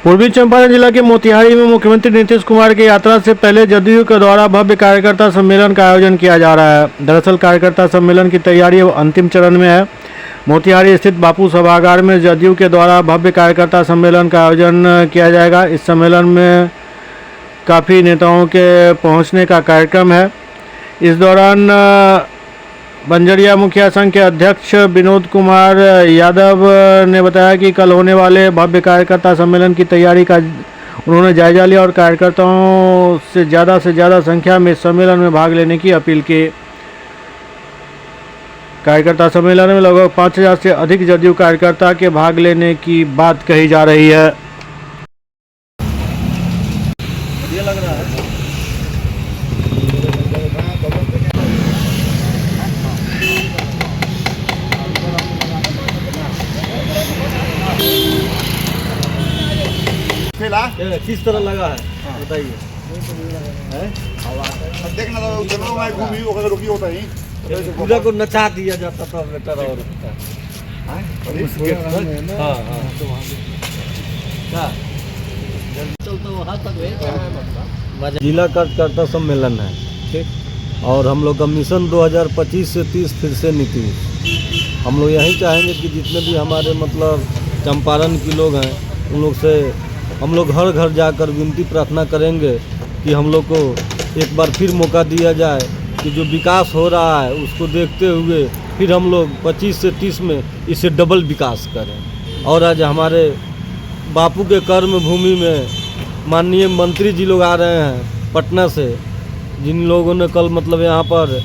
पूर्वी चंपारण जिला के मोतिहारी में मुख्यमंत्री नीतीश कुमार की यात्रा से पहले जदयू के द्वारा भव्य कार्यकर्ता सम्मेलन का आयोजन किया जा रहा है। दरअसल कार्यकर्ता सम्मेलन की तैयारी अंतिम चरण में है। मोतिहारी स्थित बापू सभागार में जदयू के द्वारा भव्य कार्यकर्ता सम्मेलन का आयोजन किया जाएगा। इस सम्मेलन में काफ़ी नेताओं के पहुँचने का कार्यक्रम है। इस दौरान बंजरिया मुखिया संघ के अध्यक्ष विनोद कुमार यादव ने बताया कि कल होने वाले भव्य कार्यकर्ता सम्मेलन की तैयारी का उन्होंने जायजा लिया और कार्यकर्ताओं से ज़्यादा संख्या में इस सम्मेलन में भाग लेने की अपील की। कार्यकर्ता सम्मेलन में लगभग 5000 से अधिक जदयू कार्यकर्ता के भाग लेने की बात कही जा रही है। ये लग रहा है किस तरह लगा है बताइए। देखना तो चलो मैं घूमी अगर रुकी होता ही पूरा को नचा दिया जाता था बेटर और जिला कार्यकर्ता सम्मेलन है, ठीक। और हम लोग का मिशन 2025 से 30 फिर से नीतीश। हम लोग यही चाहेंगे कि जितने भी हमारे मतलब चंपारण के लोग हैं उन लोग से हम लोग घर घर जाकर विनती प्रार्थना करेंगे कि हम लोग को एक बार फिर मौका दिया जाए कि जो विकास हो रहा है उसको देखते हुए फिर हम लोग 25 से 30 में इसे डबल विकास करें। और आज हमारे बापू के कर्म भूमि में माननीय मंत्री जी लोग आ रहे हैं पटना से, जिन लोगों ने कल मतलब यहाँ पर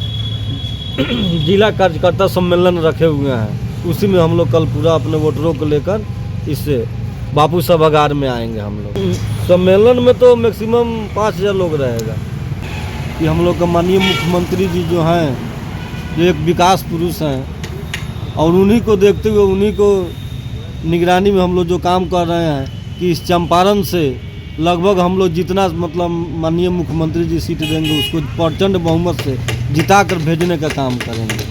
जिला कार्यकर्ता सम्मेलन रखे हुए हैं, उसी में हम लोग कल पूरा अपने वोटरों को लेकर इससे बापू सभागार में आएंगे। हम लोग सम्मेलन में तो मैक्सिमम 5000 लोग रहेगा कि हम लोग का माननीय मुख्यमंत्री जी जो हैं, जो एक विकास पुरुष हैं और उन्हीं को देखते हुए उन्हीं को निगरानी में हम लोग जो काम कर रहे हैं कि इस चंपारण से लगभग हम लोग जितना मतलब माननीय मुख्यमंत्री जी सीट देंगे उसको प्रचंड बहुमत से जिता कर भेजने का काम करेंगे।